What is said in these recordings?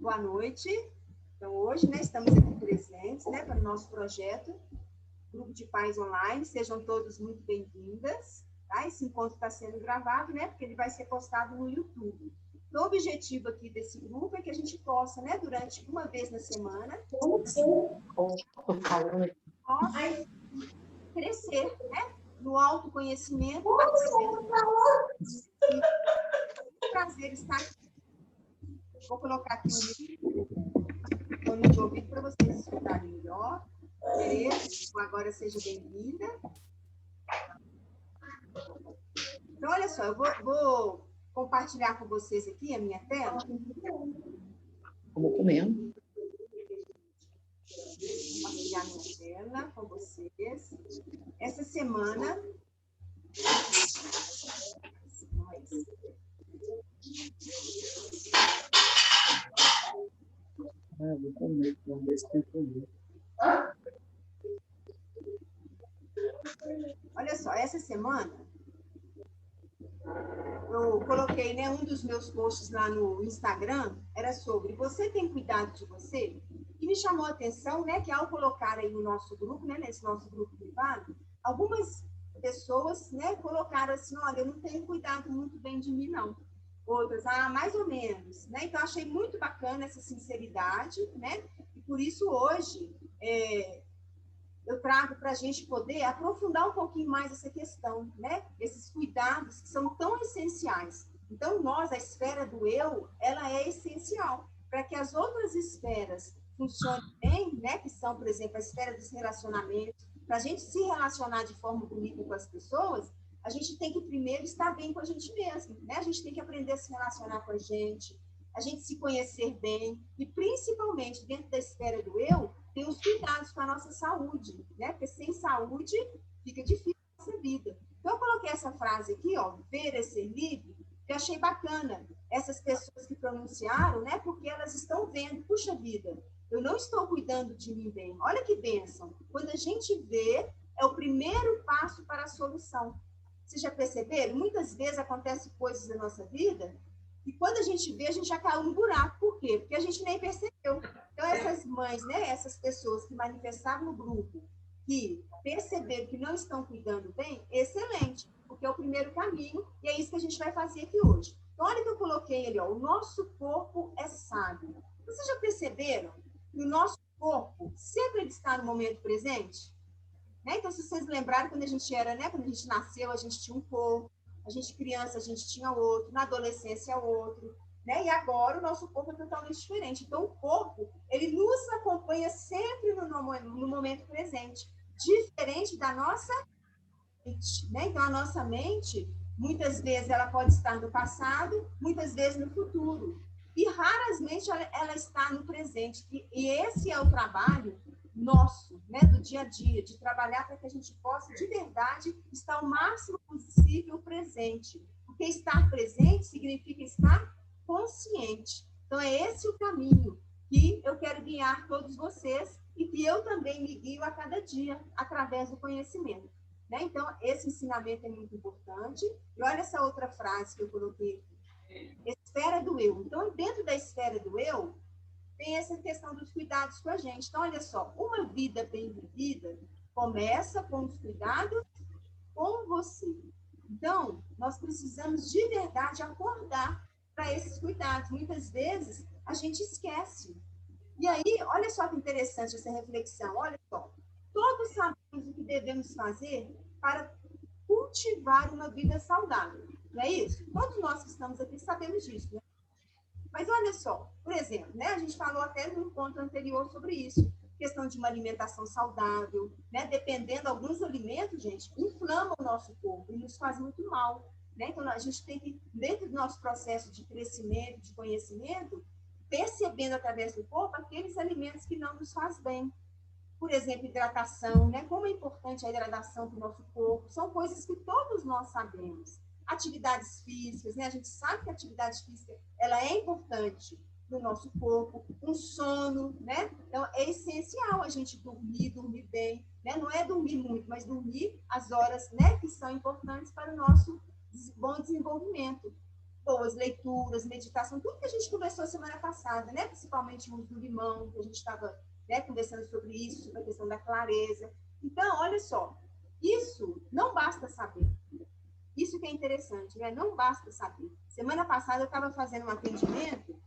Boa noite. Então, hoje, né, estamos aqui presentes, né, para o nosso projeto, Grupo de Pais Online. Sejam todos muito bem-vindas. Tá? Esse encontro está sendo gravado, né, porque ele vai ser postado no YouTube. Então, o objetivo aqui desse grupo é que a gente possa, né, durante uma vez na semana, possa crescer, né, no autoconhecimento. É um prazer estar aqui. Vou colocar aqui o fone de ouvido para vocês escutarem melhor. Tereza, agora seja bem-vinda. Então, olha só, eu vou compartilhar com vocês aqui a minha tela. Vamos comendo. Compartilhar minha tela com vocês. Essa semana... Vou comer, vamos ver se tem comer. Olha só, essa semana eu coloquei, né, um dos meus posts lá no Instagram, era sobre você tem cuidado de você? E me chamou a atenção, né, que ao colocar aí no nosso grupo, né, nesse nosso grupo privado, algumas pessoas, né, colocaram assim, olha, eu não tenho cuidado muito bem de mim, não. Outras, mais ou menos, né? Então, achei muito bacana essa sinceridade, né? E por isso, hoje, eu trago para a gente poder aprofundar um pouquinho mais essa questão, né? Esses cuidados que são tão essenciais. Então, nós, a esfera do eu, ela é essencial para que as outras esferas funcionem bem, né? Que são, por exemplo, a esfera dos relacionamentos. Para a gente se relacionar de forma bonita com as pessoas, a gente tem que primeiro estar bem com a gente mesmo, né? A gente tem que aprender a se relacionar com a gente se conhecer bem e, principalmente, dentro da esfera do eu, ter os cuidados com a nossa saúde, né? Porque sem saúde fica difícil a nossa vida. Então, eu coloquei essa frase aqui, ó, ver é ser livre, que eu achei bacana. Essas pessoas que pronunciaram, né? Porque elas estão vendo, puxa vida, eu não estou cuidando de mim bem. Olha que bênção. Quando a gente vê, é o primeiro passo para a solução. Vocês já perceberam? Muitas vezes acontecem coisas na nossa vida e quando a gente vê, a gente já caiu no buraco. Por quê? Porque a gente nem percebeu. Então, essas mães, né, essas pessoas que manifestaram no grupo, que perceberam que não estão cuidando bem, excelente, porque é o primeiro caminho e é isso que a gente vai fazer aqui hoje. Então, olha que eu coloquei ali, ó, o nosso corpo é sábio. Vocês já perceberam que o nosso corpo sempre está no momento presente? Né? Então, se vocês lembrarem, quando a gente era, né, quando a gente nasceu, a gente tinha um corpo, a gente criança, a gente tinha outro, na adolescência outro, né? E agora o nosso corpo é totalmente diferente. Então, o corpo, ele nos acompanha sempre no momento presente, diferente da nossa mente, né? Então, a nossa mente, muitas vezes, ela pode estar no passado, muitas vezes no futuro. E, raramente, ela está no presente. E esse é o trabalho nosso, né, do dia a dia, de trabalhar para que a gente possa, de verdade, estar o máximo possível presente. Porque estar presente significa estar consciente. Então, é esse o caminho que eu quero guiar todos vocês e que eu também me guio a cada dia através do conhecimento. Né? Então, esse ensinamento é muito importante. E olha essa outra frase que eu coloquei aqui. Esfera do eu. Então, dentro da esfera do eu, tem essa questão dos cuidados com a gente. Então, olha só, uma vida bem vivida começa com os cuidados com você. Então, nós precisamos de verdade acordar para esses cuidados. Muitas vezes, a gente esquece. E aí, olha só que interessante essa reflexão. Olha só, todos sabemos o que devemos fazer para cultivar uma vida saudável. Não é isso? Todos nós que estamos aqui sabemos disso, né? Mas olha só, por exemplo, né, a gente falou até no encontro anterior sobre isso, questão de uma alimentação saudável, né, dependendo, alguns alimentos, gente, inflamam o nosso corpo e nos faz muito mal, né? Então, a gente tem que, dentro do nosso processo de crescimento, de conhecimento, percebendo através do corpo aqueles alimentos que não nos fazem bem. Por exemplo, hidratação, né? Como é importante a hidratação para o nosso corpo, são coisas que todos nós sabemos. Atividades físicas, né? A gente sabe que a atividade física ela é importante para o nosso corpo, um sono, né? Então, é essencial a gente dormir bem, né? Não é dormir muito, mas dormir as horas, né, que são importantes para o nosso bom desenvolvimento. boas leituras, meditação, tudo que a gente conversou semana passada, né? Principalmente o uso do limão, que a gente estava, né, conversando sobre isso, sobre a questão da clareza. Então, olha só, isso não basta saber. Isso que é interessante, né? Não basta saber. Semana passada eu estava fazendo um atendimento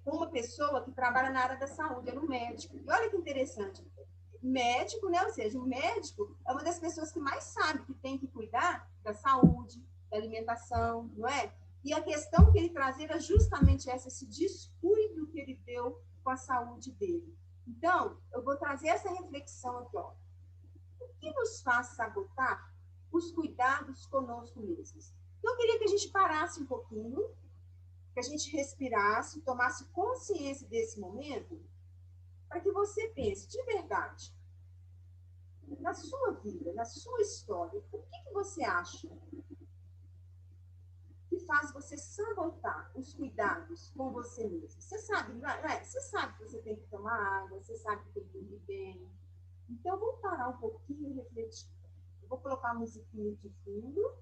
com uma pessoa que trabalha na área da saúde, era um médico. E olha que interessante, médico, né? Ou seja, o médico é uma das pessoas que mais sabe que tem que cuidar da saúde, da alimentação, não é? E a questão que ele trazia era justamente essa, esse descuido que ele deu com a saúde dele. Então, eu vou trazer essa reflexão aqui, ó. O que nos faz sabotar os cuidados conosco mesmos? Então, eu queria que a gente parasse um pouquinho, que a gente respirasse, tomasse consciência desse momento, para que você pense de verdade, na sua vida, na sua história, o que você acha que faz você sabotar os cuidados com você mesmo? Você sabe, não é? Você sabe que você tem que tomar água, você sabe que tem que dormir bem. Então, vamos parar um pouquinho e refletir. Eu vou colocar a musiquinha de fundo.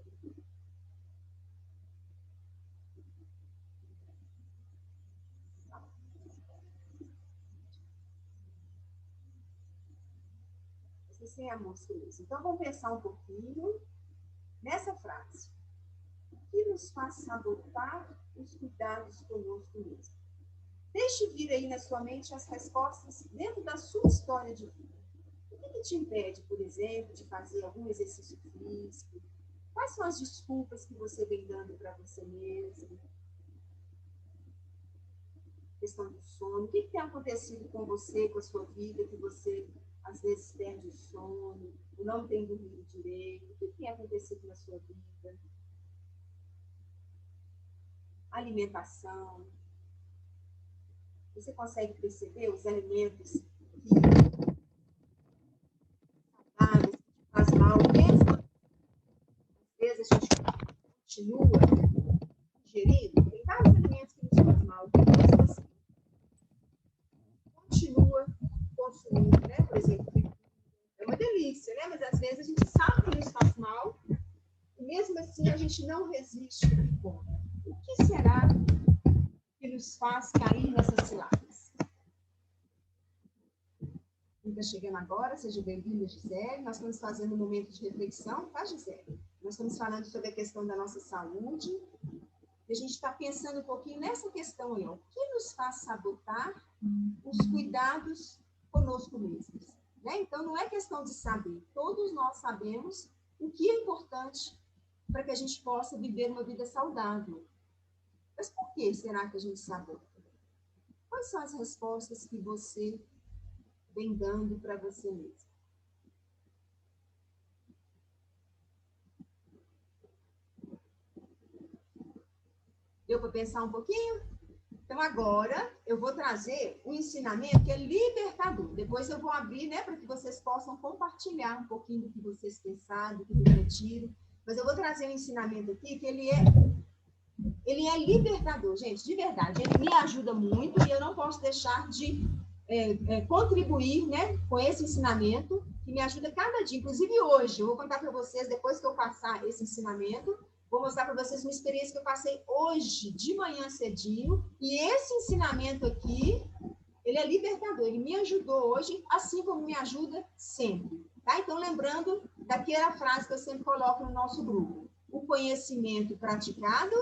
Sem a música mesmo. Então, vamos pensar um pouquinho nessa frase. O que nos faz sabotar os cuidados conosco mesmo? Deixe vir aí na sua mente as respostas dentro da sua história de vida. O que te impede, por exemplo, de fazer algum exercício físico? Quais são as desculpas que você vem dando para você mesmo? Questão do sono. O que tem acontecido com você, com a sua vida, que você às vezes perde o sono, não tem dormido direito? O que tem acontecido na sua vida? Alimentação. Você consegue perceber os alimentos que faz mal mesmo? Às vezes a gente continua ingerindo. Tem vários alimentos que nos fazem mal, mesmo assim, continua consumindo, né? Por exemplo, é uma delícia, né? Mas às vezes a gente sabe que nos faz mal e mesmo assim a gente não resiste e come. O que será que nos faz cair nessas ciladas? Quem está chegando agora, seja bem-vinda, Gisele. Nós estamos fazendo um momento de reflexão, tá, Gisele? Nós estamos falando sobre a questão da nossa saúde. E a gente está pensando um pouquinho nessa questão aí, ó. O que nos faz sabotar os cuidados conosco mesmos? Né? Então, não é questão de saber. Todos nós sabemos o que é importante para que a gente possa viver uma vida saudável. Mas por que será que a gente sabota? Quais são as respostas que você vem dando para você mesmo? Deu para pensar um pouquinho? Então, agora, eu vou trazer um ensinamento que é libertador. Depois eu vou abrir, né, para que vocês possam compartilhar um pouquinho do que vocês pensaram, do que refletiram. Mas eu vou trazer um ensinamento aqui que ele é libertador, gente, de verdade. Ele me ajuda muito e eu não posso deixar de contribuir, né, com esse ensinamento que me ajuda cada dia. Inclusive hoje, eu vou contar para vocês, depois que eu passar esse ensinamento, vou mostrar para vocês uma experiência que eu passei hoje, de manhã cedinho, e esse ensinamento aqui, ele é libertador, ele me ajudou hoje, assim como me ajuda sempre, tá? Então, lembrando daquela frase que eu sempre coloco no nosso grupo, o conhecimento praticado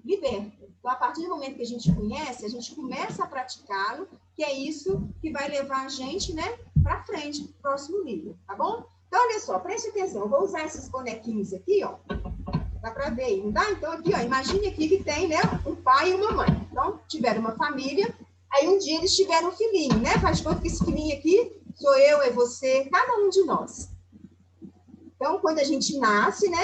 liberta. Então, a partir do momento que a gente conhece, a gente começa a praticá-lo, que é isso que vai levar a gente, né, para frente, para o próximo nível, tá bom? Então, olha só, preste atenção, eu vou usar esses bonequinhos aqui, ó. Dá para ver aí, não dá? Então, aqui, ó, imagine aqui que tem, né, um pai e uma mãe. Então, tiveram uma família, aí um dia eles tiveram um filhinho, né? Faz de conta que esse filhinho aqui sou eu, é você, cada um de nós. Então, quando a gente nasce, né,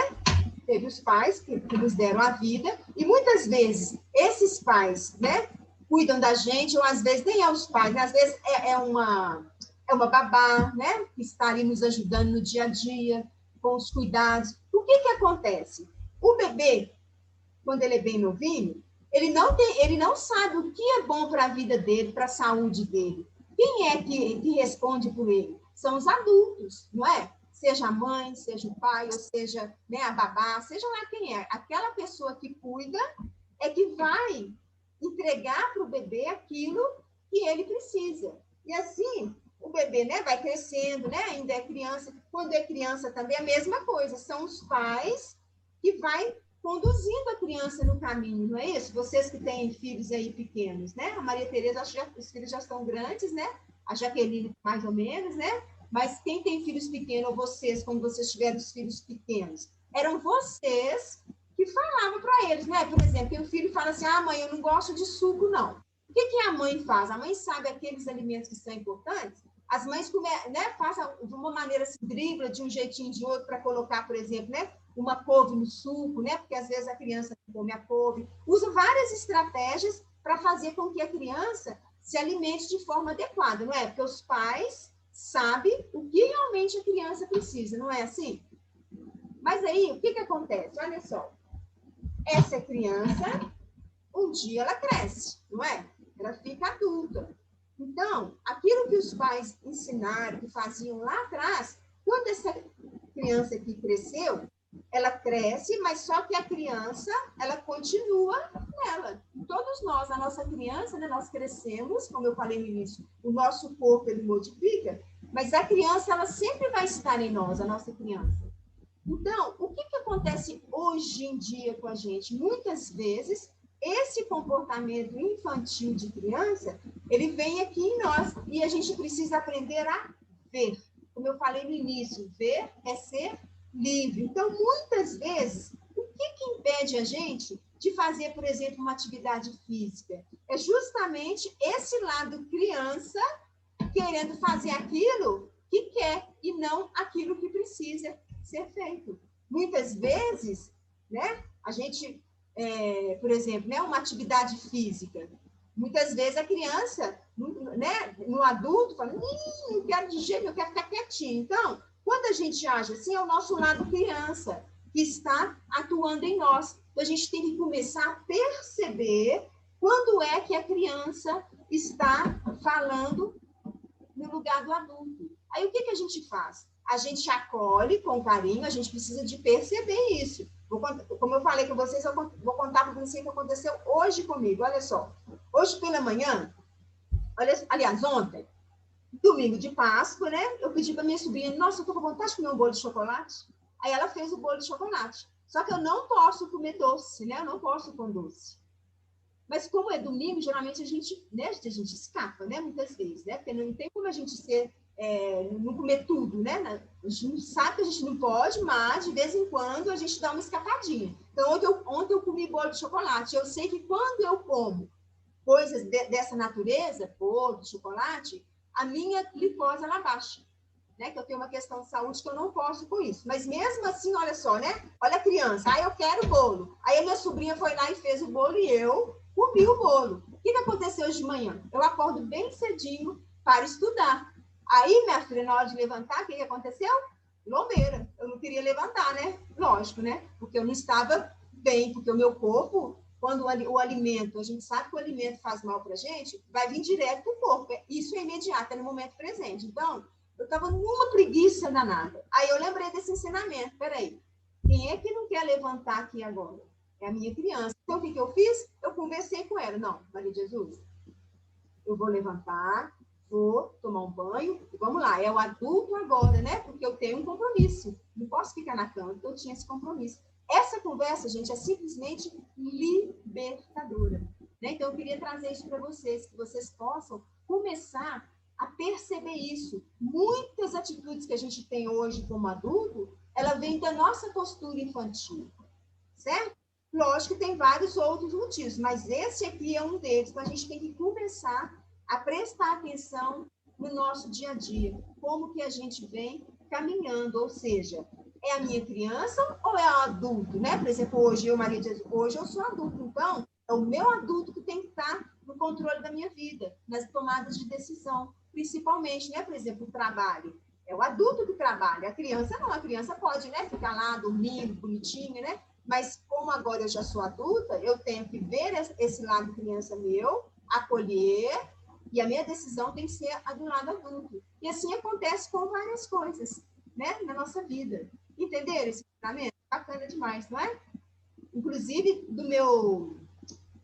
teve os pais que nos deram a vida, e muitas vezes esses pais, né, cuidam da gente, ou às vezes nem é os pais, né? Às vezes é uma babá, né, que está ali nos ajudando no dia a dia, com os cuidados. O que acontece? O bebê, quando ele é bem novinho, ele não sabe o que é bom para a vida dele, para a saúde dele. Quem é que responde por ele? São os adultos, não é? Seja a mãe, seja o pai, ou seja, né, a babá, seja lá quem é. Aquela pessoa que cuida é que vai entregar para o bebê aquilo que ele precisa. E assim, o bebê, né, vai crescendo, né, ainda é criança. Quando é criança também é a mesma coisa. São os pais que vai conduzindo a criança no caminho, não é isso? Vocês que têm filhos aí pequenos, né? A Maria Tereza, acho que os filhos já estão grandes, né? A Jaqueline, mais ou menos, né? Mas quem tem filhos pequenos, ou vocês, quando vocês tiveram os filhos pequenos, eram vocês que falavam para eles, né? Por exemplo, que o filho fala assim, ah, mãe, eu não gosto de suco, não. O que a mãe faz? A mãe sabe aqueles alimentos que são importantes, as mães né, fazem de uma maneira assim, dribla de um jeitinho de outro para colocar, por exemplo, né, uma couve no suco, né, porque às vezes a criança não come a couve. Usa várias estratégias para fazer com que a criança se alimente de forma adequada, não é? Porque os pais sabem o que realmente a criança precisa, não é assim? Mas aí, o que acontece? Olha só, essa criança, um dia ela cresce, não é? Ela fica adulta. Então, aquilo que os pais ensinaram, que faziam lá atrás, quando essa criança aqui cresceu, ela cresce, mas só que a criança, ela continua nela. Todos nós, a nossa criança, né, nós crescemos, como eu falei no início, o nosso corpo, ele modifica, mas a criança, ela sempre vai estar em nós, a nossa criança. Então, o que acontece hoje em dia com a gente? Muitas vezes, esse comportamento infantil de criança, ele vem aqui em nós e a gente precisa aprender a ver. Como eu falei no início, ver é ser livre. Então, muitas vezes, o que impede a gente de fazer, por exemplo, uma atividade física? É justamente esse lado criança querendo fazer aquilo que quer e não aquilo que precisa ser feito. Muitas vezes, né, a gente, por exemplo, né, uma atividade física, muitas vezes a criança, né, no adulto, fala, não quero de jeito, eu quero ficar quietinho. Então, quando a gente age assim, é o nosso lado criança que está atuando em nós. Então, a gente tem que começar a perceber quando é que a criança está falando no lugar do adulto. Aí, o que a gente faz? A gente acolhe com carinho, a gente precisa de perceber isso. Como eu falei com vocês, eu vou contar para vocês o que aconteceu hoje comigo. Olha só. Hoje pela manhã, aliás, ontem, domingo de Páscoa, né? Eu pedi para minha sobrinha, nossa, eu tô com vontade de comer um bolo de chocolate. Aí ela fez o bolo de chocolate. Só que eu não posso comer doce, né? Eu não posso com doce. Mas como é domingo, geralmente a gente escapa, né? Muitas vezes, né? Porque não tem como a gente não comer tudo, né? A gente não sabe que a gente não pode, mas de vez em quando a gente dá uma escapadinha. Então, ontem eu comi bolo de chocolate. Eu sei que quando eu como coisas dessa natureza, bolo, chocolate, a minha glicose ela baixa. Né, que eu tenho uma questão de saúde que eu não posso com isso. Mas mesmo assim, olha só, né? Olha a criança, eu quero bolo. Aí a minha sobrinha foi lá e fez o bolo e eu comi o bolo. O que aconteceu hoje de manhã? Eu acordo bem cedinho para estudar. Aí, minha filha, na hora de levantar, o que aconteceu? Lombeira. Eu não queria levantar, né? Lógico, né? Porque eu não estava bem, porque o meu corpo, quando o alimento, a gente sabe que o alimento faz mal para a gente, vai vir direto para o corpo. Isso é imediato, é no momento presente. Então, eu estava numa preguiça danada. Aí eu lembrei desse ensinamento. Peraí, quem é que não quer levantar aqui agora? É a minha criança. Então, o que eu fiz? Eu conversei com ela. Não, Maria de Jesus, eu vou levantar, vou tomar um banho, e vamos lá. É o adulto agora, né? Porque eu tenho um compromisso. Não posso ficar na cama, porque eu tinha esse compromisso. Essa conversa, gente, é simplesmente libertadora. Né? Então, eu queria trazer isso para vocês, que vocês possam começar a perceber isso. Muitas atitudes que a gente tem hoje como adulto, ela vem da nossa postura infantil, certo? Lógico que tem vários outros motivos, mas esse aqui é um deles. Então, a gente tem que começar a prestar atenção no nosso dia a dia. Como que a gente vem caminhando, ou seja, é a minha criança ou é o adulto, né? Por exemplo, hoje hoje eu sou adulto, então é o meu adulto que tem que estar no controle da minha vida, nas tomadas de decisão, principalmente, né? Por exemplo, o trabalho. É o adulto que trabalha, a criança não, a criança pode, né? Ficar lá dormindo, bonitinha, né? Mas como agora eu já sou adulta, eu tenho que ver esse lado criança meu, acolher, e a minha decisão tem que ser a do lado adulto. E assim acontece com várias coisas, né? Na nossa vida. Entenderam esse pensamento? Bacana demais, não é? Inclusive, do meu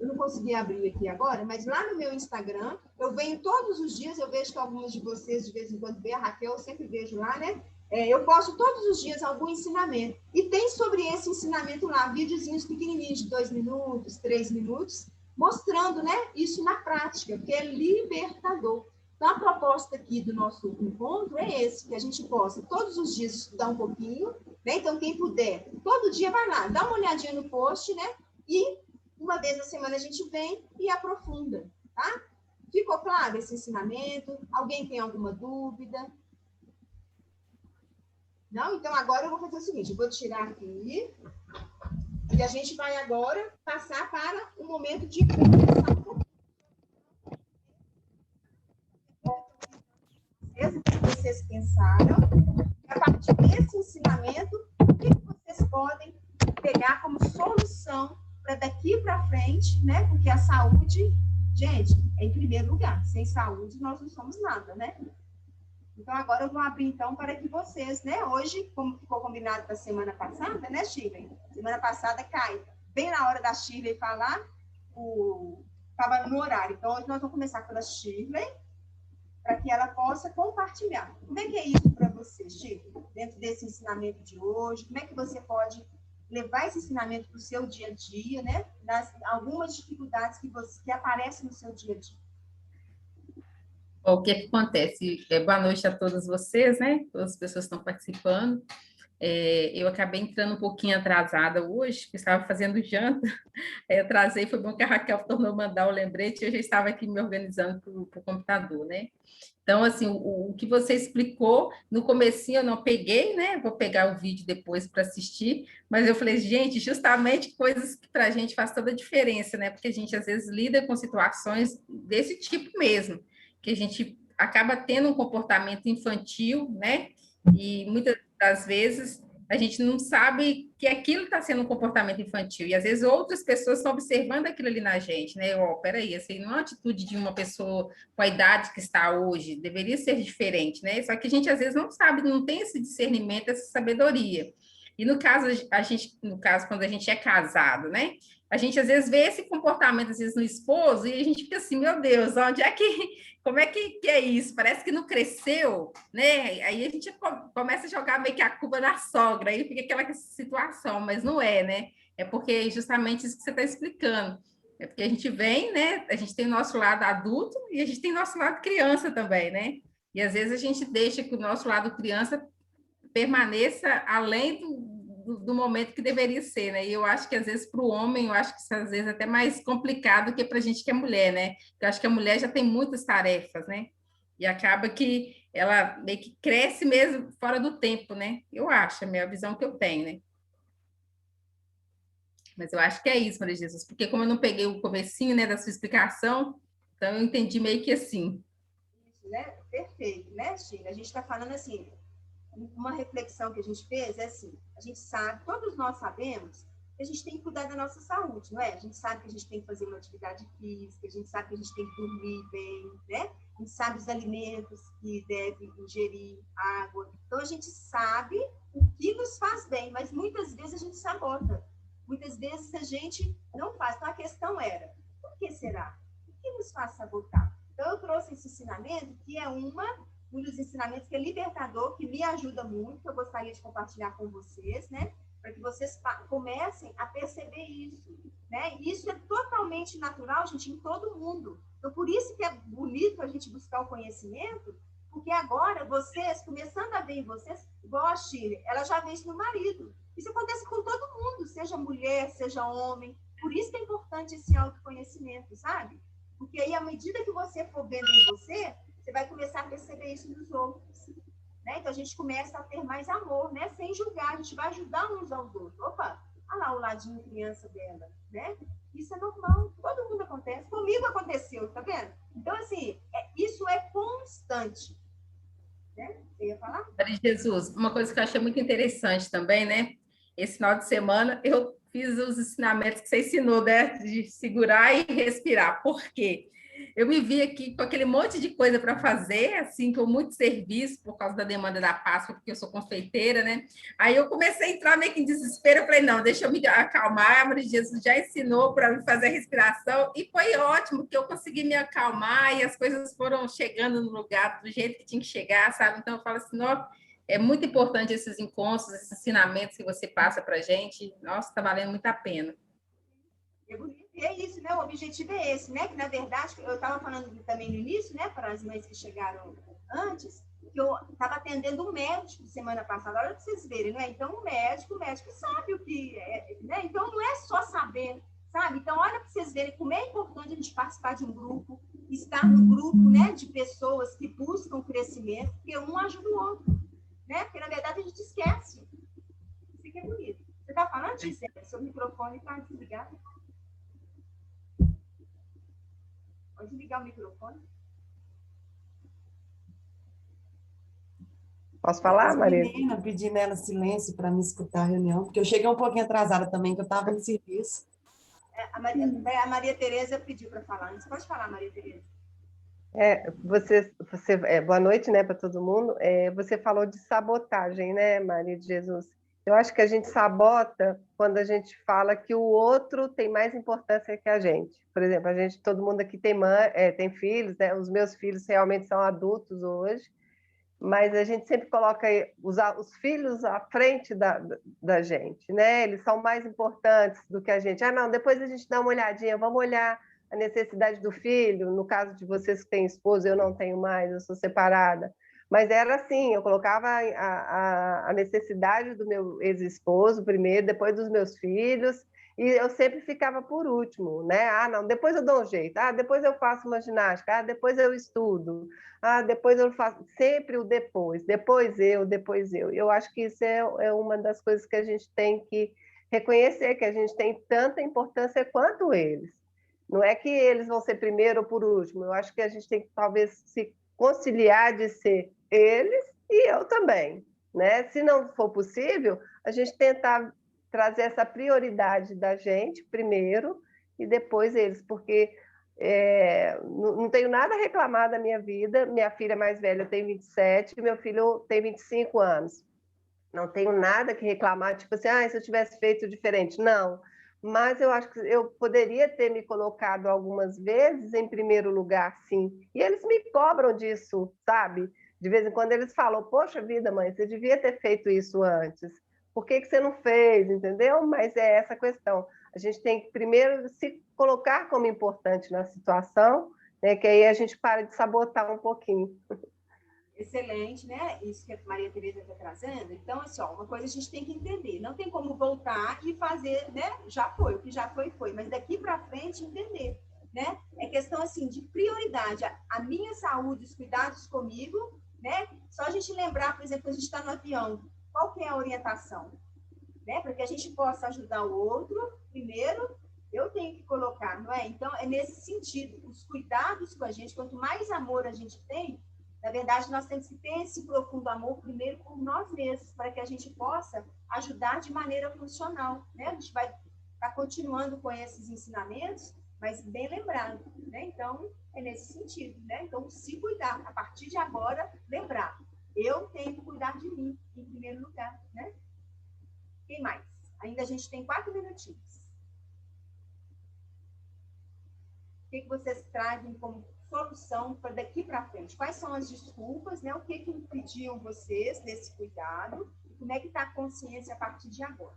eu não consegui abrir aqui agora, mas lá no meu Instagram, eu venho todos os dias, eu vejo que algumas de vocês, de vez em quando, vê a Raquel, eu sempre vejo lá, né? Eu posto todos os dias algum ensinamento. E tem sobre esse ensinamento lá, videozinhos pequenininhos de 2 minutos, 3 minutos, mostrando, né, isso na prática, porque é libertador. Então, a proposta aqui do nosso encontro é esse, que a gente possa todos os dias estudar um pouquinho, né? Então, quem puder, todo dia vai lá, dá uma olhadinha no post, né? E uma vez na semana a gente vem e aprofunda, tá? Ficou claro esse ensinamento? Alguém tem alguma dúvida? Não? Então, agora eu vou fazer o seguinte, eu vou tirar aqui e a gente vai agora passar para o momento de conversar um pouquinho. O que vocês pensaram? A partir desse ensinamento, o que vocês podem pegar como solução para daqui para frente, né? Porque a saúde, gente, é em primeiro lugar. Sem saúde, nós não somos nada, né? Então, agora eu vou abrir, então, para que vocês, né? Hoje, como ficou combinado da semana passada, né, Shirley? Semana passada cai bem na hora da Shirley falar, estava no horário. Então, hoje nós vamos começar pela Shirley, para que ela possa compartilhar. Como é que é isso para você, Shirley? Dentro desse ensinamento de hoje, como é que você pode levar esse ensinamento para o seu dia a dia, né? Algumas dificuldades que aparecem no seu dia a dia. O que acontece? Boa noite a todas vocês, né? Todas as pessoas que estão participando. Eu acabei entrando um pouquinho atrasada hoje, porque estava fazendo janta. Eu atrasei, foi bom que a Raquel tornou mandar o lembrete, e eu já estava aqui me organizando para o computador, né? Então, assim, o que você explicou, no comecinho eu não peguei, né? Vou pegar o vídeo depois para assistir, mas eu falei, gente, justamente coisas que para a gente faz toda a diferença, né? Porque a gente, às vezes, lida com situações desse tipo mesmo, que a gente acaba tendo um comportamento infantil, né? E muitas das vezes a gente não sabe que aquilo está sendo um comportamento infantil, e às vezes outras pessoas estão observando aquilo ali na gente, né? Peraí, essa aí não é uma atitude de uma pessoa com a idade que está hoje, deveria ser diferente, né? Só que a gente às vezes não sabe, não tem esse discernimento, essa sabedoria. E no caso, quando a gente é casado, né? A gente às vezes vê esse comportamento, às vezes, no esposo, e a gente fica assim, meu Deus, como é que é isso? Parece que não cresceu, né? Aí a gente começa a jogar meio que a culpa na sogra, aí fica aquela situação, mas não é, né? É porque é justamente isso que você está explicando. É porque a gente vem, né? A gente tem o nosso lado adulto e a gente tem o nosso lado criança também, né? E às vezes a gente deixa que o nosso lado criança permaneça além do momento que deveria ser, né? E eu acho que, às vezes, para o homem, eu acho que isso, às vezes, é até mais complicado do que para a gente que é mulher, né? Porque eu acho que a mulher já tem muitas tarefas, né? E acaba que ela meio que cresce mesmo fora do tempo, né? Eu acho, é a minha visão que eu tenho, né? Mas eu acho que é isso, Maria Jesus, porque como eu não peguei o comecinho, né, da sua explicação, então eu entendi meio que assim. Isso, né? Perfeito, né, Sheila? A gente está falando assim, uma reflexão que a gente fez é assim, a gente sabe, todos nós sabemos que a gente tem que cuidar da nossa saúde, não é? A gente sabe que a gente tem que fazer uma atividade física, a gente sabe que a gente tem que dormir bem, né? A gente sabe os alimentos que deve ingerir, água. Então, a gente sabe o que nos faz bem, mas muitas vezes a gente sabota. Muitas vezes a gente não faz. Então, a questão era, por que será? O que nos faz sabotar? Então, eu trouxe esse ensinamento, que é um dos ensinamentos que é libertador, que me ajuda muito, que eu gostaria de compartilhar com vocês, né? Para que vocês comecem a perceber isso, né? E isso é totalmente natural, gente, em todo mundo. Então, por isso que é bonito a gente buscar o conhecimento, porque agora vocês, começando a ver em vocês, igual a Shirley, ela já vê isso no marido. Isso acontece com todo mundo, seja mulher, seja homem. Por isso que é importante esse autoconhecimento, sabe? Porque aí, à medida que você for vendo em você, você vai começar a perceber isso nos outros. Né? Então, a gente começa a ter mais amor, né? Sem julgar, a gente vai ajudar uns aos outros. Opa, olha lá o ladinho criança dela, né? Isso é normal, todo mundo acontece. Comigo aconteceu, tá vendo? Então, assim, isso é constante. Né? Você ia falar? Maria Jesus, uma coisa que eu achei muito interessante também, né? Esse final de semana eu fiz os ensinamentos que você ensinou, né? De segurar e respirar. Por quê? Eu me vi aqui com aquele monte de coisa para fazer, assim, com muito serviço, por causa da demanda da Páscoa, porque eu sou confeiteira, né? Aí eu comecei a entrar meio que em desespero, eu falei, não, deixa eu me acalmar, a Maria de Jesus já ensinou para fazer a respiração, e foi ótimo, que eu consegui me acalmar, e as coisas foram chegando no lugar do jeito que tinha que chegar, sabe? Então eu falo assim, não, é muito importante esses encontros, esses ensinamentos que você passa para a gente, nossa, está valendo muito a pena. E é isso, né? O objetivo é esse, né? Que, na verdade, eu estava falando também no início, né? Para as mães que chegaram antes, que eu estava atendendo um médico semana passada, olha para vocês verem, né? Então, o médico sabe o que é, né? Então, não é só saber, sabe? Então, olha para vocês verem como é importante a gente participar de um grupo, estar no grupo, né? De pessoas que buscam crescimento, porque um ajuda o outro, né? Porque, na verdade, a gente esquece. Isso aqui é bonito. Você está falando, Gisele? Seu microfone está desligado. Pode ligar o microfone. Posso falar, Maria? Menina, pedindo ela silêncio para me escutar a reunião, porque eu cheguei um pouquinho atrasada também, que eu estava no serviço. A Maria Tereza pediu para falar. Você pode falar, Maria Tereza? Boa noite, né, para todo mundo. Você falou de sabotagem, né, Maria de Jesus? Eu acho que a gente sabota quando a gente fala que o outro tem mais importância que a gente. Por exemplo, todo mundo aqui tem filhos, né? Os meus filhos realmente são adultos hoje, mas a gente sempre coloca os filhos à frente da gente, né? Eles são mais importantes do que a gente. Ah, não, depois a gente dá uma olhadinha, vamos olhar a necessidade do filho. No caso de vocês que têm esposa, eu não tenho mais, eu sou separada. Mas era assim, eu colocava a necessidade do meu ex-esposo primeiro, depois dos meus filhos, e eu sempre ficava por último, né? Ah, não, depois eu dou um jeito, depois eu faço uma ginástica, depois eu estudo, depois eu faço, sempre o depois eu. Eu acho que isso é uma das coisas que a gente tem que reconhecer, que a gente tem tanta importância quanto eles. Não é que eles vão ser primeiro ou por último, eu acho que a gente tem que talvez se conciliar de ser eles e eu também, né? Se não for possível, a gente tentar trazer essa prioridade da gente primeiro e depois eles, porque não tenho nada a reclamar da minha vida. Minha filha mais velha tem 27, meu filho tem 25 anos. Não tenho nada que reclamar, tipo assim, se eu tivesse feito diferente. Não, mas eu acho que eu poderia ter me colocado algumas vezes em primeiro lugar, sim. E eles me cobram disso, sabe? De vez em quando eles falam, poxa vida, mãe, você devia ter feito isso antes. Por que você não fez, entendeu? Mas é essa questão. A gente tem que primeiro se colocar como importante na situação, né? Que aí a gente para de sabotar um pouquinho. Excelente, né? Isso que a Maria Tereza está trazendo. Então, assim, uma coisa a gente tem que entender. Não tem como voltar e fazer, né? Já foi, o que já foi, foi. Mas daqui para frente, entender, né? É questão, assim, de prioridade. A minha saúde, os cuidados comigo, né? Só a gente lembrar, por exemplo, a gente está no avião. Qual que é a orientação? Né? Para que a gente possa ajudar o outro, primeiro, eu tenho que colocar, não é? Então, é nesse sentido. Os cuidados com a gente, quanto mais amor a gente tem, na verdade, nós temos que ter esse profundo amor primeiro por nós mesmos, para que a gente possa ajudar de maneira funcional, né? A gente vai estar continuando com esses ensinamentos, mas bem lembrado, né? Então, é nesse sentido, né? Então, se cuidar, a partir de agora, lembrar, eu tenho que cuidar de mim, em primeiro lugar, né? Quem mais? Ainda a gente tem 4 minutinhos. O que vocês trazem como solução para daqui para frente? Quais são as desculpas, né? O que impediam vocês desse cuidado? E como é que está a consciência a partir de agora?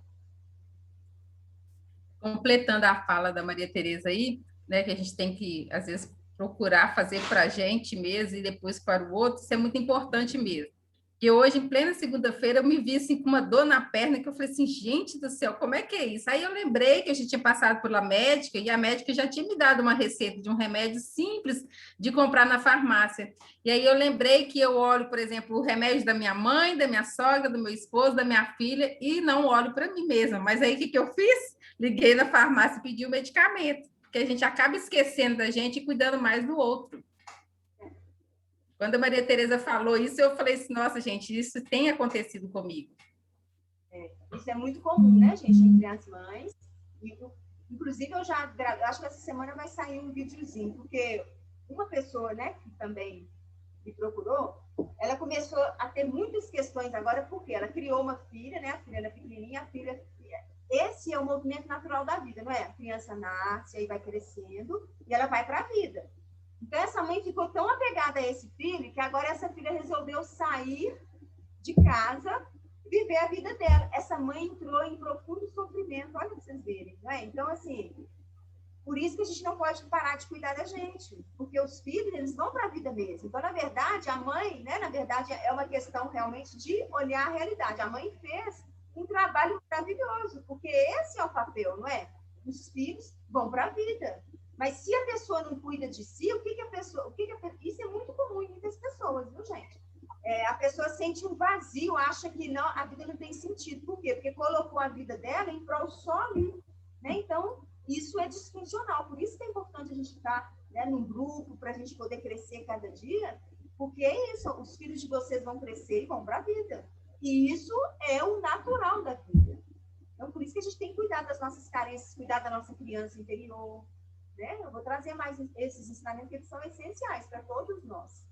Completando a fala da Maria Tereza aí, né, que a gente tem que, às vezes, procurar fazer para a gente mesmo e depois para o outro, isso é muito importante mesmo. Que hoje, em plena segunda-feira, eu me vi assim com uma dor na perna, que eu falei assim, gente do céu, como é que é isso? Aí eu lembrei que a gente tinha passado pela médica, e a médica já tinha me dado uma receita de um remédio simples de comprar na farmácia. E aí eu lembrei que eu olho, por exemplo, o remédio da minha mãe, da minha sogra, do meu esposo, da minha filha, e não olho para mim mesma. Mas aí o que eu fiz? Liguei na farmácia e pedi o medicamento, porque a gente acaba esquecendo da gente e cuidando mais do outro. Quando a Maria Tereza falou isso, eu falei assim, nossa, gente, isso tem acontecido comigo. Isso é muito comum, né, gente, entre as mães. Inclusive, eu acho que essa semana vai sair um videozinho, porque uma pessoa, né, que também me procurou, ela começou a ter muitas questões agora, porque ela criou uma filha, né, a filha era pequenininha, a filha... Esse é o movimento natural da vida, não é? A criança nasce, aí vai crescendo, e ela vai para a vida. Então, essa mãe ficou tão apegada a esse filho, que agora essa filha resolveu sair de casa, viver a vida dela. Essa mãe entrou em profundo sofrimento, olha para vocês verem, não é? Então, assim, por isso que a gente não pode parar de cuidar da gente, porque os filhos, eles vão para a vida mesmo. Então, na verdade, a mãe, né, na verdade, é uma questão realmente de olhar a realidade. A mãe fez um trabalho maravilhoso, porque esse é o papel, não é? Os filhos vão para a vida. Mas se a pessoa não cuida de si, isso é muito comum em muitas pessoas, viu, gente? A pessoa sente um vazio, acha que não, a vida não tem sentido. Por quê? Porque colocou a vida dela em prol só ali, né? Então, isso é disfuncional. Por isso que é importante a gente estar, né, num grupo, para a gente poder crescer cada dia, porque é isso, os filhos de vocês vão crescer e vão para a vida. E isso é o natural da vida. Então, por isso que a gente tem que cuidar das nossas carências, cuidar da nossa criança interior, né? Eu vou trazer mais esses ensinamentos que eles são essenciais para todos nós.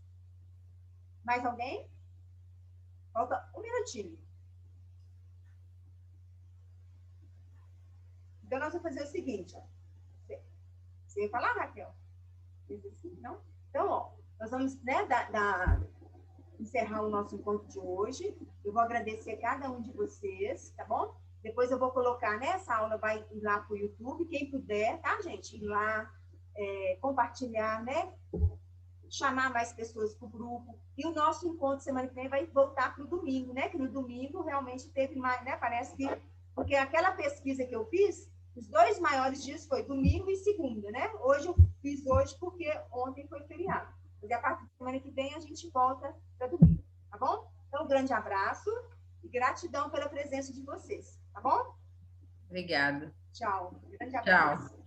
Mais alguém? Falta um minutinho. Então, nós vamos fazer o seguinte. Ó. Você ia falar, Raquel? Não? Então, ó, nós vamos, né, encerrar o nosso encontro de hoje. Eu vou agradecer a cada um de vocês, tá bom? Depois eu vou colocar, né, essa aula vai ir lá para o YouTube, quem puder, tá, gente? Ir lá, compartilhar, né? Chamar mais pessoas para o grupo. E o nosso encontro semana que vem vai voltar para o domingo, né? Que no domingo realmente teve mais, né? Parece que... Porque aquela pesquisa que eu fiz, os 2 maiores dias foi domingo e segunda, né? Hoje eu fiz hoje porque ontem foi feriado. Mas a partir da semana que vem a gente volta para domingo, tá bom? Então, um grande abraço e gratidão pela presença de vocês, tá bom? Obrigada. Tchau. Um grande abraço. Tchau.